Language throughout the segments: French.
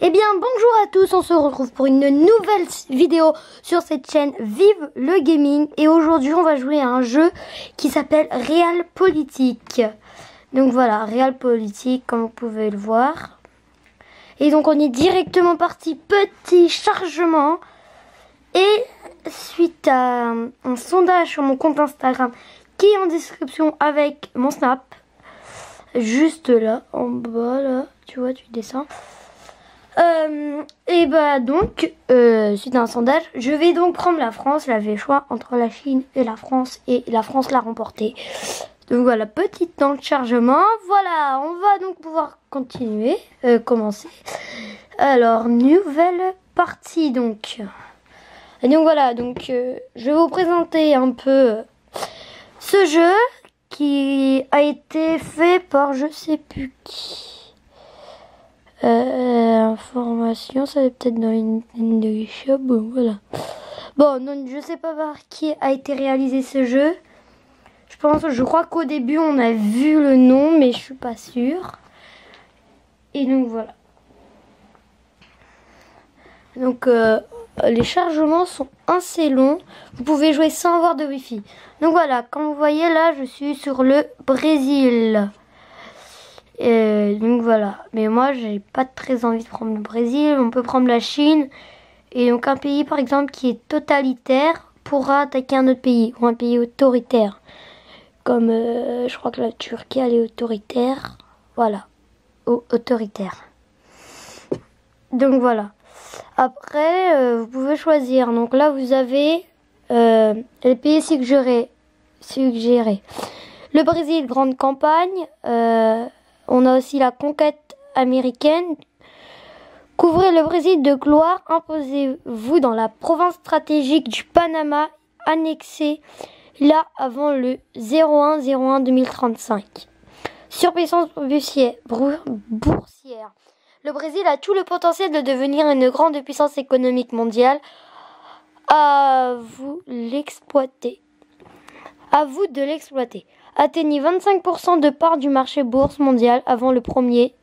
Eh bien bonjour à tous, on se retrouve pour une nouvelle vidéo sur cette chaîne Vive le Gaming. Et aujourd'hui on va jouer à un jeu qui s'appelle Realpolitik. Donc voilà, Realpolitik comme vous pouvez le voir. Et donc on est directement parti, petit chargement. Et suite à un sondage sur mon compte Instagram qui est en description avec mon Snap, juste là, en bas là, tu vois, tu descends. Et bah donc, suite à un sondage, je vais donc prendre la France. J'avais le choix entre la Chine et la France l'a remporté. Donc voilà, petite temps de chargement. Voilà, on va donc pouvoir continuer, commencer. Alors, nouvelle partie donc. Et donc voilà, donc je vais vous présenter un peu ce jeu qui a été fait par je sais plus qui. Information, ça va peut-être dans une shop, bon, voilà. Bon, non, je sais pas par qui a été réalisé ce jeu. Je crois qu'au début on a vu le nom, mais je suis pas sûre. Et donc voilà. Donc les chargements sont assez longs. Vous pouvez jouer sans avoir de wifi. Donc voilà, comme vous voyez là, je suis sur le Brésil. Donc voilà, mais moi j'ai pas très envie de prendre le Brésil. On peut prendre la Chine. Et donc un pays par exemple qui est totalitaire pourra attaquer un autre pays, ou un pays autoritaire. Comme je crois que la Turquie elle est autoritaire. Voilà, autoritaire. Donc voilà. Après vous pouvez choisir. Donc là vous avez les pays suggérés. Le Brésil, grande campagne. On a aussi la conquête américaine. Couvrez le Brésil de gloire. Imposez-vous dans la province stratégique du Panama, annexée là avant le 01/01/2035. Surpuissance boursière. Le Brésil a tout le potentiel de devenir une grande puissance économique mondiale. À vous l'exploiter. À vous de l'exploiter. Atteignez 25% de part du marché bourse mondial avant le 1er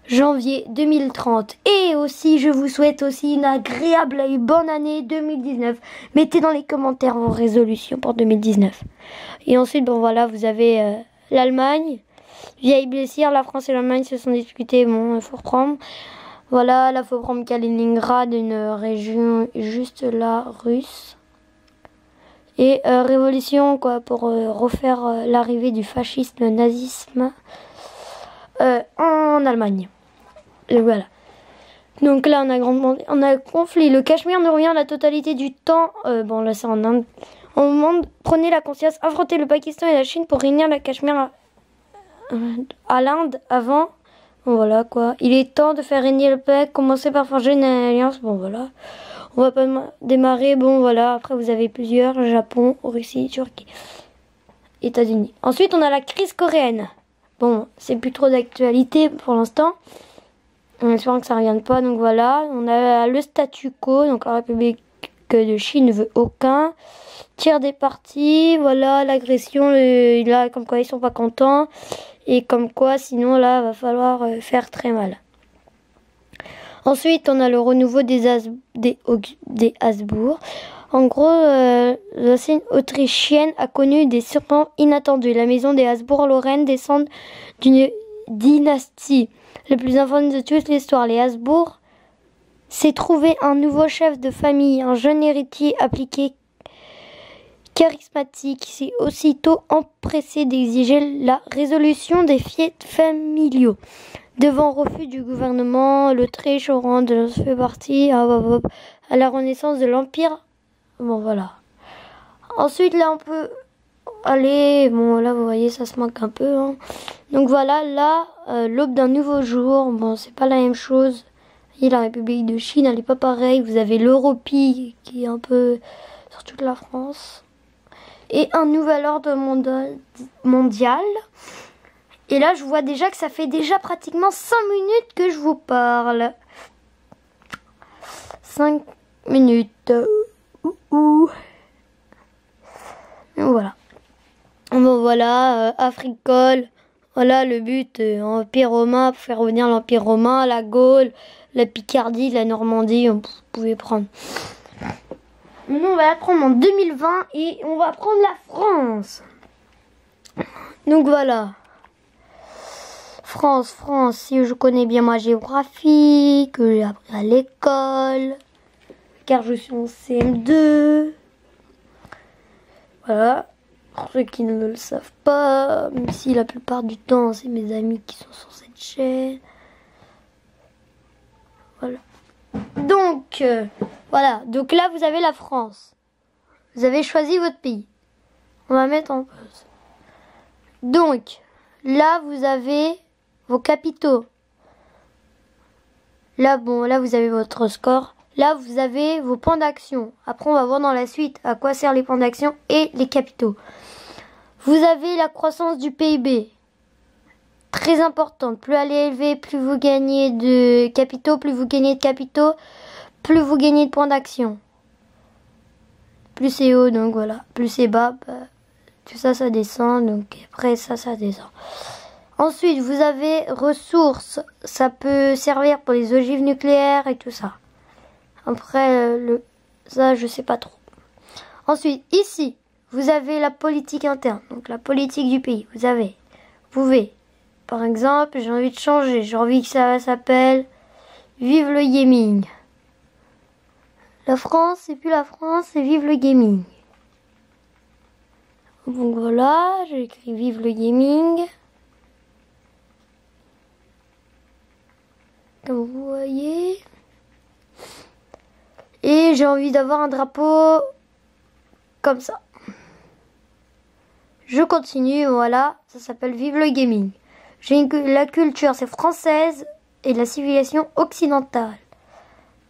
janvier 2030. Et aussi, je vous souhaite aussi une agréable et bonne année 2019. Mettez dans les commentaires vos résolutions pour 2019. Et ensuite, bon voilà, vous avez l'Allemagne. Vieille blessure, la France et l'Allemagne se sont disputés. Bon, il faut reprendre. Voilà, là, il faut prendre Kaliningrad, une région juste là, russe. Et révolution quoi pour refaire l'arrivée du fascisme, le nazisme en Allemagne. Et voilà. Donc là on a conflit. Le Cachemire nous revient à la totalité du temps. Bon là c'est en Inde. Au moment prenez la conscience, affrontez le Pakistan et la Chine pour réunir la Cachemire à l'Inde avant. Bon voilà quoi. Il est temps de faire régner le paix. Commencez par forger une alliance. Bon voilà. On va pas démarrer, bon voilà, après vous avez plusieurs, Japon, Russie, Turquie, États-Unis. Ensuite on a la crise coréenne. Bon, c'est plus trop d'actualité pour l'instant. On espère que ça ne revienne pas, donc voilà. On a le statu quo, donc la République de Chine ne veut aucun. Tiers des partis, voilà, l'agression, là comme quoi ils sont pas contents. Et comme quoi sinon là va falloir faire très mal. Ensuite, on a le renouveau des Habsbourg. En gros, la scène autrichienne a connu des surprenants inattendus. La maison des Habsbourg-Lorraine descend d'une dynastie la plus infâme de toute l'histoire. Les Habsbourg s'est trouvé un nouveau chef de famille, un jeune héritier appliqué, charismatique, qui s'est aussitôt empressé d'exiger la résolution des fiefs familiaux. Devant refus du gouvernement, l'Autriche au rang de fait partie à la renaissance de l'Empire. Bon voilà. Ensuite là on peut aller, bon là vous voyez ça se manque un peu. Hein. Donc voilà, là l'aube d'un nouveau jour. Bon c'est pas la même chose. Et la République de Chine elle est pas pareille. Vous avez l'Europie qui est un peu sur toute la France. Et un nouvel ordre mondial. Et là, je vois déjà que ça fait déjà pratiquement 5 minutes que je vous parle. 5 minutes. Voilà. Bon, voilà, Africole. Voilà le but, Empire romain, pour faire revenir l'Empire romain, la Gaule, la Picardie, la Normandie, vous pouvez prendre. Maintenant, on va la prendre en 2020 et on va prendre la France. Donc voilà. France, si je connais bien ma géographie, que j'ai appris à l'école, car je suis en CM2. Voilà. Pour ceux qui ne le savent pas, même si la plupart du temps, c'est mes amis qui sont sur cette chaîne. Voilà. Donc, voilà. Donc là, vous avez la France. Vous avez choisi votre pays. On va mettre en pause. Donc, là, vous avez vos capitaux. Là, bon, là, vous avez votre score. Là, vous avez vos points d'action. Après, on va voir dans la suite à quoi servent les points d'action et les capitaux. Vous avez la croissance du PIB. Très importante. Plus elle est élevée, plus vous gagnez de capitaux. Plus vous gagnez de capitaux, plus vous gagnez de points d'action. Plus c'est haut, donc voilà. Plus c'est bas, tout ça, ça descend. Donc après, ça descend. Ensuite, vous avez ressources. Ça peut servir pour les ogives nucléaires et tout ça. Après, ça, je sais pas trop. Ensuite, ici, vous avez la politique interne. Donc, la politique du pays. Vous pouvez, par exemple, j'ai envie de changer. J'ai envie que ça s'appelle Vive le gaming. La France, c'est plus la France, c'est Vive le gaming. Donc voilà, j'ai écrit Vive le gaming. Comme vous voyez. Et j'ai envie d'avoir un drapeau comme ça. Je continue, voilà, ça s'appelle Vive le gaming. La culture, c'est française et la civilisation occidentale.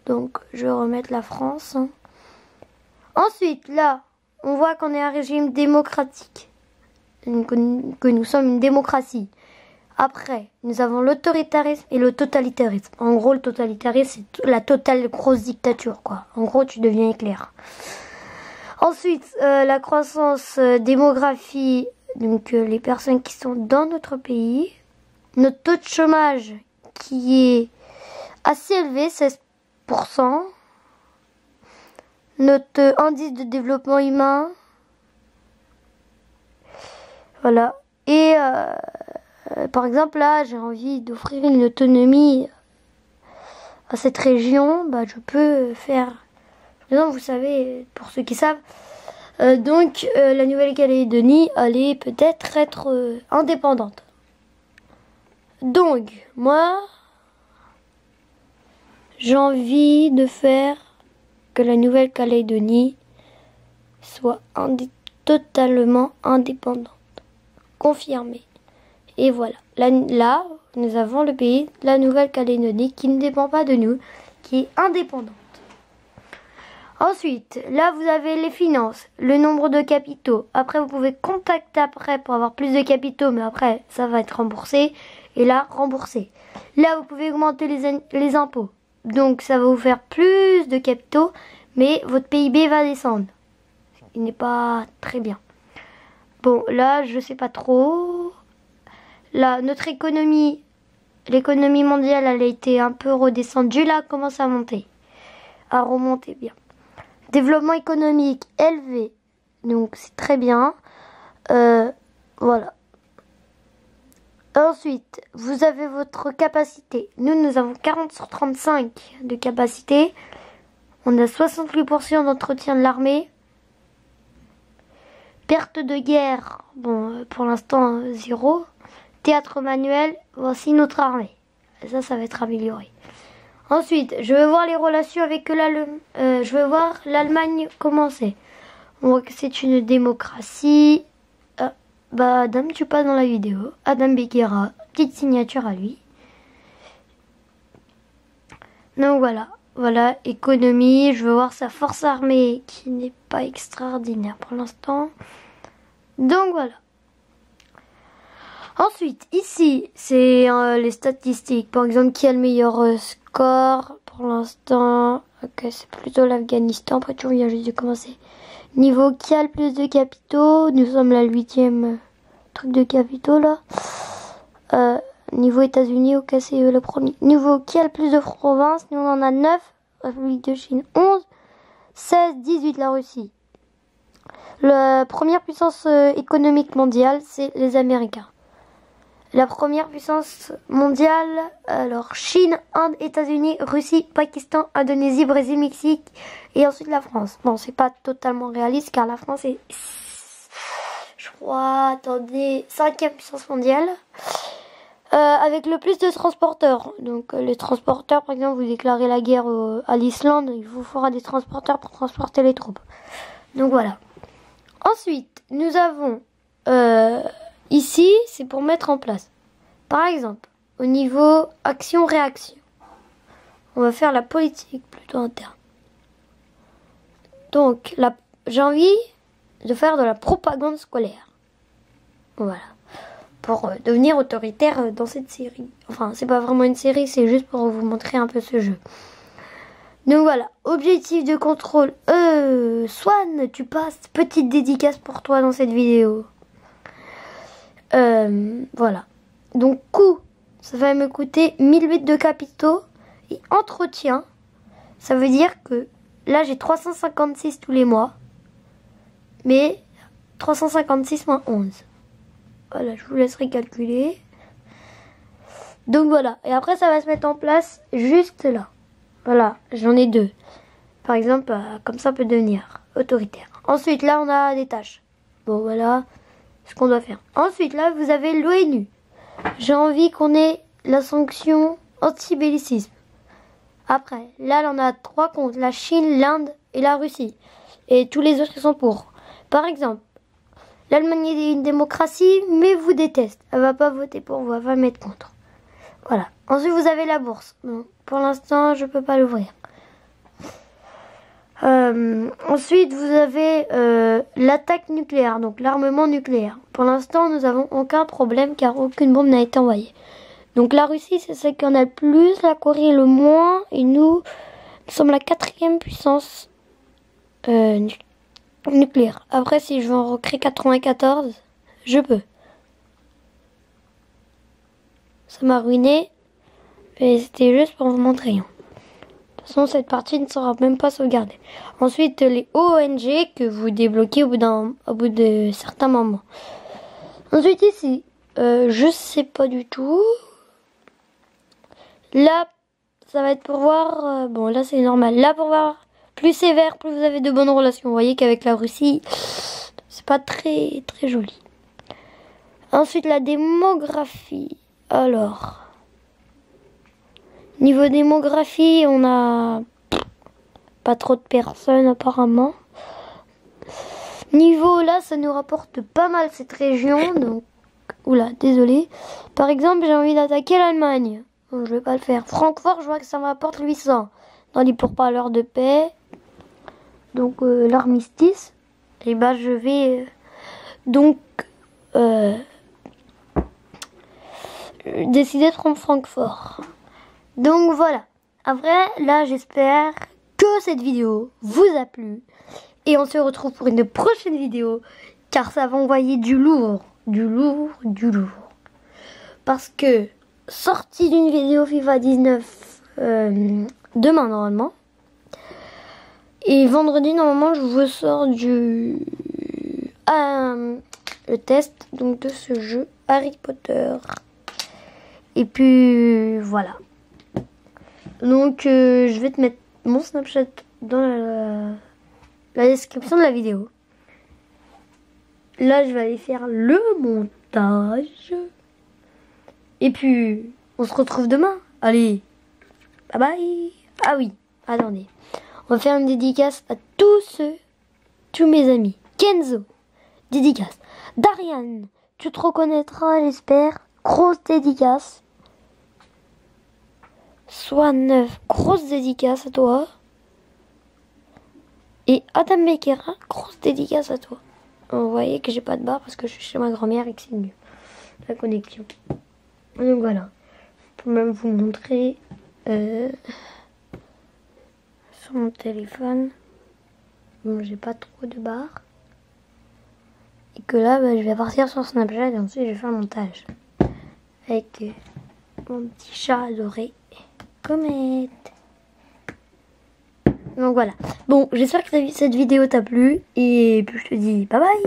Donc, je vais remettre la France. Ensuite, là, on voit qu'on est un régime démocratique. Que nous sommes une démocratie. Après, nous avons l'autoritarisme et le totalitarisme. En gros, le totalitarisme, c'est la totale grosse dictature, quoi. En gros, tu deviens éclair. Ensuite, la croissance démographie, donc les personnes qui sont dans notre pays. Notre taux de chômage qui est assez élevé, 16%. Notre indice de développement humain. Voilà. Et par exemple, là, j'ai envie d'offrir une autonomie à cette région. Bah, je peux faire... Non, vous savez, pour ceux qui savent, donc la Nouvelle-Calédonie allait peut-être être indépendante. Donc, moi, j'ai envie de faire que la Nouvelle-Calédonie soit totalement indépendante, confirmée. Et voilà, là, nous avons le pays, la Nouvelle-Calédonie, qui ne dépend pas de nous, qui est indépendante. Ensuite, là, vous avez les finances, le nombre de capitaux. Après, vous pouvez contacter après pour avoir plus de capitaux, mais après, ça va être remboursé. Et là, remboursé. Là, vous pouvez augmenter les impôts. Donc, ça va vous faire plus de capitaux, mais votre PIB va descendre. Il n'est pas très bien. Bon, là, je sais pas trop. Là, notre économie, l'économie mondiale, elle a été un peu redescendue. Là, elle commence à monter. À remonter bien. Développement économique élevé. Donc, c'est très bien. Voilà. Ensuite, vous avez votre capacité. Nous avons 40 sur 35 de capacité. On a 68% d'entretien de l'armée. Perte de guerre, bon, pour l'instant, 0. Théâtre manuel, voici notre armée. Ça va être amélioré. Ensuite, je vais voir les relations avec l'Allemagne. Je vais voir l'Allemagne commencer. On voit que c'est une démocratie. Bah, Adam, tu passes dans la vidéo. Adam Beguera, petite signature à lui. Donc voilà. Voilà, économie. Je veux voir sa force armée qui n'est pas extraordinaire pour l'instant. Donc voilà. Ensuite, ici, c'est les statistiques. Par exemple, qui a le meilleur score pour l'instant. Ok, c'est plutôt l'Afghanistan. Après, tu viens juste de commencer. Niveau qui a le plus de capitaux. Nous sommes la 8e truc de capitaux là. Niveau États-Unis, au cas c'est le premier. Niveau qui a le plus de provinces, nous on en a 9. République de Chine 11. 16, 18 la Russie. La première puissance économique mondiale, c'est les Américains. La première puissance mondiale, alors Chine, Inde, États-Unis, Russie, Pakistan, Indonésie, Brésil, Mexique et ensuite la France. Bon, c'est pas totalement réaliste car la France est, je crois, attendez, 5e puissance mondiale. Avec le plus de transporteurs. Donc les transporteurs, par exemple, vous déclarez la guerre à l'Islande, il vous faudra des transporteurs pour transporter les troupes. Donc voilà. Ensuite, nous avons ici, c'est pour mettre en place. Par exemple, au niveau action-réaction, on va faire la politique plutôt interne. Donc, j'ai envie de faire de la propagande scolaire. Voilà. Pour devenir autoritaire dans cette série. Enfin, c'est pas vraiment une série, c'est juste pour vous montrer un peu ce jeu. Donc voilà, objectif de contrôle. Swan, tu passes, petite dédicace pour toi dans cette vidéo. Voilà. Donc coût, ça va me coûter 1008 de capitaux. Et entretien, ça veut dire que là j'ai 356 tous les mois. Mais 356 moins 11. Voilà, je vous laisserai calculer. Donc voilà, et après ça va se mettre en place juste là. Voilà, j'en ai 2. Par exemple, comme ça peut devenir autoritaire. Ensuite, là, on a des tâches. Bon, voilà ce qu'on doit faire. Ensuite, là, vous avez l'ONU. J'ai envie qu'on ait la sanction anti-bellicisme. Après, là, on a 3 comptes. La Chine, l'Inde et la Russie. Et tous les autres, ils sont pour. Par exemple, l'Allemagne est une démocratie, mais vous déteste. Elle va pas voter pour vous, elle va mettre contre. Voilà. Ensuite, vous avez la bourse. Bon, pour l'instant, je peux pas l'ouvrir. Ensuite, vous avez l'attaque nucléaire, donc l'armement nucléaire. Pour l'instant, nous n'avons aucun problème car aucune bombe n'a été envoyée. Donc la Russie, c'est celle qui en a le plus, la Corée le moins, et nous sommes la 4e puissance nucléaire. Après, si je veux en recréer 94, je peux. Ça m'a ruiné, et c'était juste pour vous montrer. De toute façon, cette partie ne sera même pas sauvegardée. Ensuite, les ONG que vous débloquez au bout de certains moments. Ensuite, ici, je sais pas du tout. Là, ça va être pour voir... bon, là, c'est normal. Là, pour voir plus sévère, plus vous avez de bonnes relations. Vous voyez qu'avec la Russie, c'est pas très, très joli. Ensuite, la démographie. Alors... Niveau démographie, on a pas trop de personnes apparemment. Niveau là, ça nous rapporte pas mal cette région. Donc, oula, désolé. Par exemple, j'ai envie d'attaquer l'Allemagne. Donc, je vais pas le faire. Francfort, je vois que ça me rapporte 800. Dans les pourparlers de paix. Donc, l'armistice. Et bah, je vais donc décider de prendre Francfort. Donc voilà, après là j'espère que cette vidéo vous a plu et on se retrouve pour une prochaine vidéo car ça va envoyer du lourd, parce que sortie d'une vidéo FIFA 19 demain normalement et vendredi normalement je vous sors le test donc de ce jeu Harry Potter et puis voilà. Donc, je vais te mettre mon Snapchat dans la description de la vidéo. Là, je vais aller faire le montage. Et puis, on se retrouve demain. Allez, bye bye. Ah oui, attendez. On va faire une dédicace à tous mes amis. Kenzo, dédicace. Darian, tu te reconnaîtras, j'espère. Grosse dédicace. Soit 9, grosse dédicace à toi. Et Adam Beckera, grosse dédicace à toi. Vous voyez que j'ai pas de barre parce que je suis chez ma grand-mère et que c'est nul la connexion. Donc voilà. Je peux même vous montrer sur mon téléphone. Bon, j'ai pas trop de barre. Et que là, je vais partir sur Snapchat et ensuite je vais faire le montage. avec mon petit chat adoré, Comète. Donc voilà. Bon, j'espère que cette vidéo t'a plu et puis je te dis bye bye.